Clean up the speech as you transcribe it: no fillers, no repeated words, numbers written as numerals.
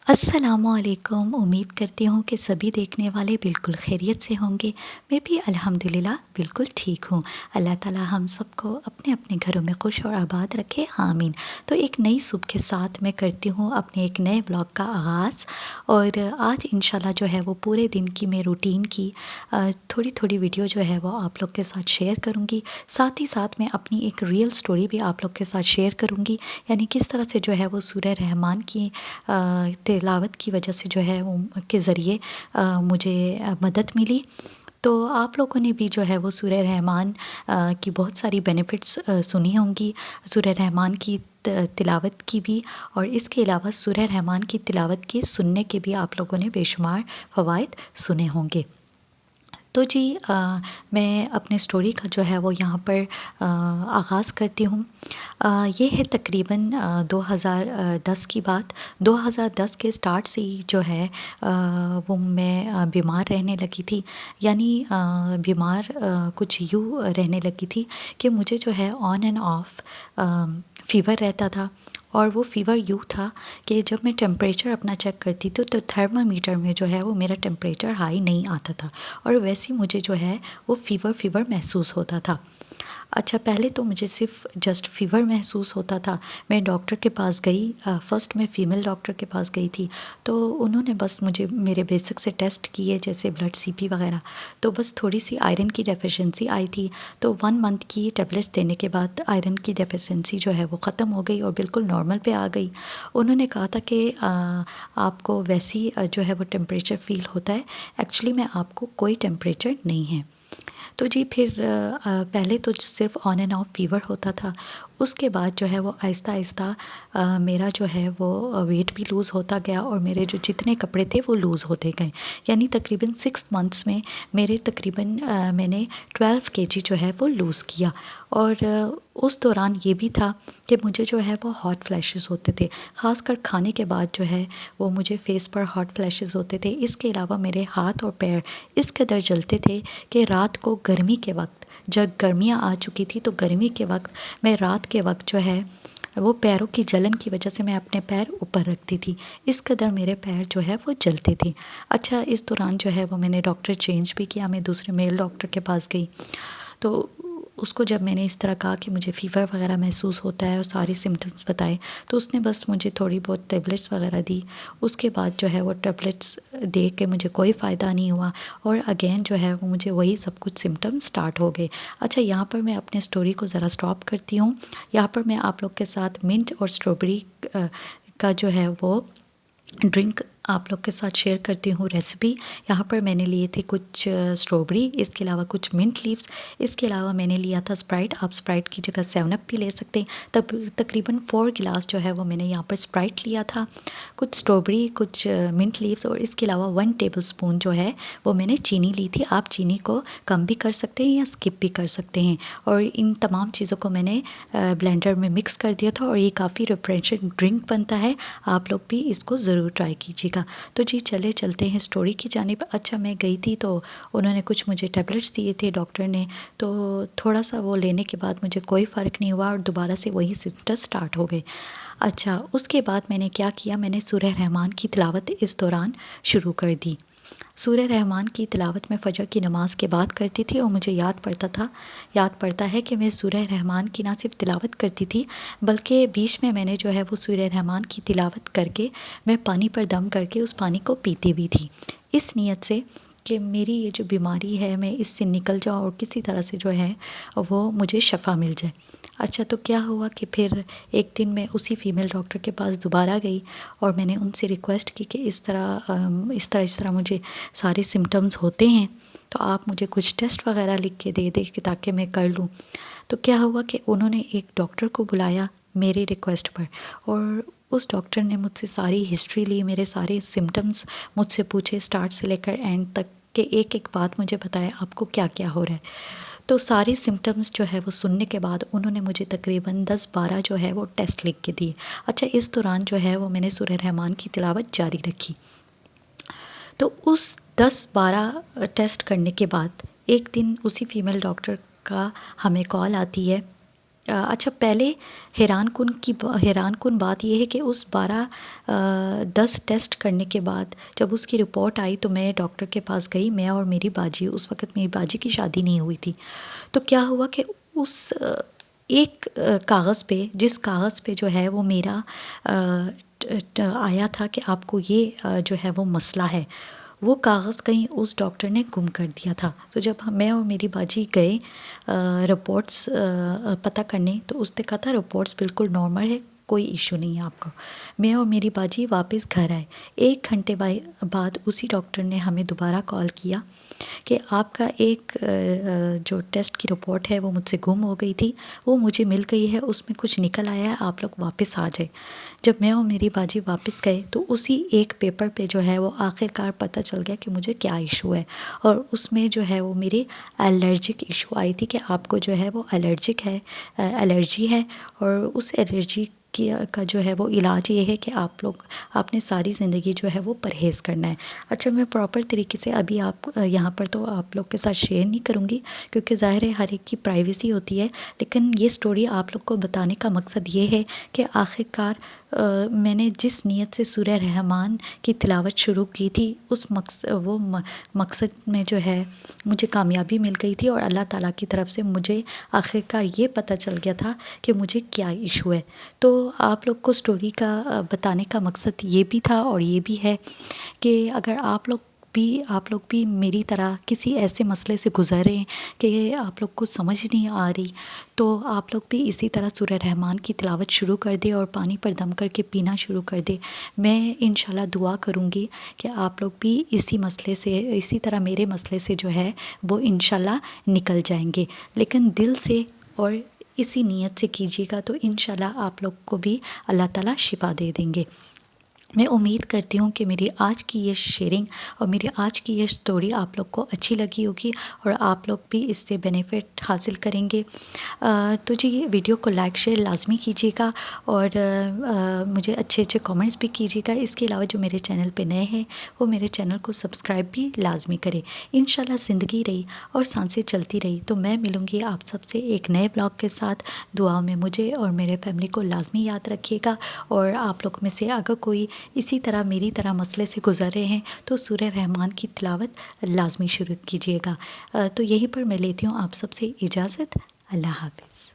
السلام علیکم، امید کرتی ہوں کہ سبھی دیکھنے والے بالکل خیریت سے ہوں گے۔ میں بھی الحمدللہ بالکل ٹھیک ہوں۔ اللہ تعالی ہم سب کو اپنے اپنے گھروں میں خوش اور آباد رکھے، آمین۔ تو ایک نئی صبح کے ساتھ میں کرتی ہوں اپنے ایک نئے بلاگ کا آغاز، اور آج انشاءاللہ جو ہے وہ پورے دن کی میں روٹین کی تھوڑی تھوڑی ویڈیو جو ہے وہ آپ لوگ کے ساتھ شیئر کروں گی۔ ساتھ ہی ساتھ میں اپنی ایک ریئل سٹوری بھی آپ لوگ کے ساتھ شیئر کروں گی، یعنی کس طرح سے جو ہے وہ سورہ رحمان کی تلاوت کی وجہ سے جو ہے کے ذریعے مجھے مدد ملی۔ تو آپ لوگوں نے بھی جو ہے وہ سورہ رحمان کی بہت ساری بینیفٹس سنی ہوں گی، سورہ رحمان کی تلاوت کی بھی، اور اس کے علاوہ سورہ رحمان کی تلاوت کی سننے کے بھی آپ لوگوں نے بے شمار فوائد سنے ہوں گے۔ تو جی میں اپنے سٹوری کا جو ہے وہ یہاں پر آغاز کرتی ہوں۔ یہ ہے تقریباً 2010 کی بات۔ 2010 کے سٹارٹ سے ہی جو ہے وہ میں بیمار رہنے لگی تھی، یعنی بیمار کچھ یوں رہنے لگی تھی کہ مجھے جو ہے آن اینڈ آف فیور رہتا تھا، اور وہ فیور یوں تھا کہ جب میں ٹیمپریچر اپنا چیک کرتی تھی تو تھرما میٹر میں جو ہے وہ میرا ٹیمپریچر ہائی نہیں آتا تھا، اور ویسے مجھے جو ہے وہ فیور محسوس ہوتا تھا۔ اچھا، پہلے تو مجھے صرف جسٹ فیور محسوس ہوتا تھا۔ میں ڈاکٹر کے پاس گئی، فرسٹ میں فیمیل ڈاکٹر کے پاس گئی تھی، تو انہوں نے بس مجھے میرے بیسک سے ٹیسٹ کیے، جیسے بلڈ سی پی وغیرہ، تو بس تھوڑی سی آئرن کی ڈیفیشنسی آئی تھی، تو 1 منتھ کی ٹیبلیٹس دینے کے بعد آئرن کی ڈیفیشنسی جو ہے وہ ختم ہو گئی اور بالکل نارمل پہ آ گئی۔ انہوں نے کہا تھا کہ آپ کو ویسی جو ہے وہ ٹیمپریچر فیل ہوتا ہے، ایکچولی میں آپ کو کوئی ٹیمپریچر نہیں ہے۔ تو جی پھر پہلے تو صرف آن اینڈ آف فیور ہوتا تھا، اس کے بعد جو ہے وہ آہستہ آہستہ میرا جو ہے وہ ویٹ بھی لوز ہوتا گیا، اور میرے جو جتنے کپڑے تھے وہ لوز ہوتے گئے، یعنی تقریباً 6 منتھس میں میرے تقریباً میں نے 12 kg جو ہے وہ لوز کیا۔ اور اس دوران یہ بھی تھا کہ مجھے جو ہے وہ ہاٹ فلیشز ہوتے تھے، خاص کر کھانے کے بعد جو ہے وہ مجھے فیس پر ہاٹ فلیشز ہوتے تھے۔ اس کے علاوہ میرے ہاتھ اور پیر اس قدر جلتے تھے کہ رات کو گرمی کے وقت، جب گرمیاں آ چکی تھی، تو گرمی کے وقت میں رات کے وقت جو ہے وہ پیروں کی جلن کی وجہ سے میں اپنے پیر اوپر رکھتی تھی، اس قدر میرے پیر جو ہے وہ جلتے تھے۔ اچھا، اس دوران جو ہے وہ میں نے ڈاکٹر چینج بھی کیا، میں دوسرے میل ڈاکٹر کے پاس گئی، تو اس کو جب میں نے اس طرح کہا کہ مجھے فیور وغیرہ محسوس ہوتا ہے اور ساری سمٹمز بتائے، تو اس نے بس مجھے تھوڑی بہت ٹیبلیٹس وغیرہ دی۔ اس کے بعد جو ہے وہ ٹیبلیٹس دے کے مجھے کوئی فائدہ نہیں ہوا، اور اگین جو ہے وہ مجھے وہی سب کچھ سمٹم سٹارٹ ہو گئے۔ اچھا، یہاں پر میں اپنے سٹوری کو ذرا سٹاپ کرتی ہوں۔ یہاں پر میں آپ لوگ کے ساتھ منٹ اور اسٹرابیری کا جو ہے وہ ڈرنک آپ لوگ کے ساتھ شیئر کرتی ہوں ریسیپی۔ یہاں پر میں نے لیے تھے کچھ اسٹرابیری، اس کے علاوہ کچھ منٹ لیوز، اس کے علاوہ میں نے لیا تھا اسپرائٹ۔ آپ اسپرائٹ کی جگہ 7 اپ بھی لے سکتے ہیں۔ تقریباً 4 گلاس جو ہے وہ میں نے یہاں پر اسپرائٹ لیا تھا، کچھ اسٹرابیری، کچھ منٹ لیوز، اور اس کے علاوہ 1 ٹیبل اسپون جو ہے وہ میں نے چینی لی تھی۔ آپ چینی کو کم بھی کر سکتے ہیں یا اسکپ بھی کر سکتے ہیں، اور ان تمام چیزوں کو میں نے بلینڈر میں مکس کر دیا تھا، اور یہ کافی ریفریشنگ ڈرنک بنتا ہے، آپ لوگ بھی اس کو ضرور ٹرائی کیجیے گا۔ تو جی چلتے ہیں سٹوری کی جانب۔ اچھا، میں گئی تھی تو انہوں نے کچھ مجھے ٹیبلیٹس دیے تھے ڈاکٹر نے، تو تھوڑا سا وہ لینے کے بعد مجھے کوئی فرق نہیں ہوا، اور دوبارہ سے وہی سمٹمز سٹارٹ ہو گئے۔ اچھا، اس کے بعد میں نے کیا کیا، میں نے سورہ رحمان کی تلاوت اس دوران شروع کر دی۔ سورہ رحمان کی تلاوت میں فجر کی نماز کے بعد کرتی تھی، اور مجھے یاد پڑتا ہے کہ میں سورہ رحمان کی نہ صرف تلاوت کرتی تھی، بلکہ بیچ میں نے جو ہے وہ سورہ رحمان کی تلاوت کر کے میں پانی پر دم کر کے اس پانی کو پیتی بھی تھی، اس نیت سے کہ میری یہ جو بیماری ہے میں اس سے نکل جاؤں، اور کسی طرح سے جو ہے وہ مجھے شفا مل جائے۔ اچھا، تو کیا ہوا کہ پھر ایک دن میں اسی فیمیل ڈاکٹر کے پاس دوبارہ گئی، اور میں نے ان سے ریکویسٹ کی کہ اس طرح مجھے سارے سمٹمز ہوتے ہیں، تو آپ مجھے کچھ ٹیسٹ وغیرہ لکھ کے دے دیں کہ تاکہ میں کر لوں۔ تو کیا ہوا کہ انہوں نے ایک ڈاکٹر کو بلایا میری ریکویسٹ پر، اور اس ڈاکٹر نے مجھ سے ساری ہسٹری لی، میرے سارے سمٹمز مجھ سے پوچھے، سٹارٹ سے لے کر اینڈ تک، کہ ایک ایک بات مجھے بتایا آپ کو کیا کیا ہو رہا ہے۔ تو سارے سمٹمز جو ہے وہ سننے کے بعد انہوں نے مجھے تقریباً 10-12 جو ہے وہ ٹیسٹ لکھ کے دیے۔ اچھا، اس دوران جو ہے وہ میں نے سورہ رحمان کی تلاوت جاری رکھی۔ تو اس 10-12 ٹیسٹ کرنے کے بعد ایک دن اسی فیمیل ڈاکٹر کا ہمیں کال آتی ہے اچھا پہلے حیران کن بات یہ ہے کہ اس 10 ٹیسٹ کرنے کے بعد جب اس کی رپورٹ آئی تو میں ڈاکٹر کے پاس گئی، میں اور میری باجی، اس وقت میری باجی کی شادی نہیں ہوئی تھی۔ تو کیا ہوا کہ اس ایک کاغذ پہ، جس کاغذ پہ جو ہے وہ میرا آیا تھا کہ آپ کو یہ جو ہے وہ مسئلہ ہے، وہ کاغذ کہیں اس ڈاکٹر نے گم کر دیا تھا۔ تو جب میں اور میری باجی گئے رپورٹس پتہ کرنے تو اس نے کہا تھا رپورٹس بالکل نارمل ہے، کوئی ایشو نہیں ہے آپ کو۔ میں اور میری باجی واپس گھر آئے، 1 گھنٹے بعد اسی ڈاکٹر نے ہمیں دوبارہ کال کیا کہ آپ کا ایک جو ٹیسٹ کی رپورٹ ہے وہ مجھ سے گم ہو گئی تھی، وہ مجھے مل گئی ہے، اس میں کچھ نکل آیا ہے، آپ لوگ واپس آ جائیں۔ جب میں اور میری باجی واپس گئے تو اسی ایک پیپر پہ جو ہے وہ آخر کار پتہ چل گیا کہ مجھے کیا ایشو ہے، اور اس میں جو ہے وہ میری الرجک ایشو آئی تھی کہ آپ کو جو ہے وہ الرجی ہے، اور اس الرجی کا جو ہے وہ علاج یہ ہے کہ آپ نے ساری زندگی جو ہے وہ پرہیز کرنا ہے۔ اچھا میں پراپر طریقے سے ابھی یہاں پر تو آپ لوگ کے ساتھ شیئر نہیں کروں گی کیونکہ ظاہر ہے ہر ایک کی پرائیویسی ہوتی ہے، لیکن یہ سٹوری آپ لوگ کو بتانے کا مقصد یہ ہے کہ آخر کار میں نے جس نیت سے سورہ رحمان کی تلاوت شروع کی تھی اس مقصد میں جو ہے مجھے کامیابی مل گئی تھی، اور اللہ تعالیٰ کی طرف سے مجھے آخر کار یہ پتہ چل گیا تھا کہ مجھے کیا ایشو ہے۔ تو آپ لوگ کو سٹوری کا بتانے کا مقصد یہ بھی تھا، اور یہ بھی ہے کہ اگر آپ لوگ بھی میری طرح کسی ایسے مسئلے سے گزر رہے ہیں کہ آپ لوگ کو سمجھ نہیں آ رہی، تو آپ لوگ بھی اسی طرح سورہ رحمان کی تلاوت شروع کر دیں اور پانی پر دم کر کے پینا شروع کر دیں۔ میں انشاءاللہ دعا کروں گی کہ آپ لوگ بھی اسی طرح میرے مسئلے سے جو ہے وہ انشاءاللہ نکل جائیں گے، لیکن دل سے اور اسی نیت سے کیجیے گا تو انشاءاللہ آپ لوگ کو بھی اللہ تعالیٰ شفا دے دیں گے۔ میں امید کرتی ہوں کہ میری آج کی یہ شیئرنگ اور میری آج کی یہ سٹوری آپ لوگ کو اچھی لگی ہوگی اور آپ لوگ بھی اس سے بینیفٹ حاصل کریں گے۔ تو جی ویڈیو کو لائک شیئر لازمی کیجیے گا، اور مجھے اچھے کامنٹس بھی کیجیے گا۔ اس کے علاوہ جو میرے چینل پہ نئے ہیں وہ میرے چینل کو سبسکرائب بھی لازمی کرے۔ انشاءاللہ زندگی رہی اور سانسیں چلتی رہی تو میں ملوں گی آپ سب سے ایک نئے بلاگ کے ساتھ۔ دعا میں مجھے اور میرے فیملی کو لازمی یاد رکھیے گا، اور آپ لوگ میں سے اگر کوئی اسی طرح میری طرح مسئلے سے گزر رہے ہیں تو سورہ رحمان کی تلاوت لازمی شروع کیجیے گا۔ تو یہیں پر میں لیتی ہوں آپ سب سے اجازت۔ اللہ حافظ۔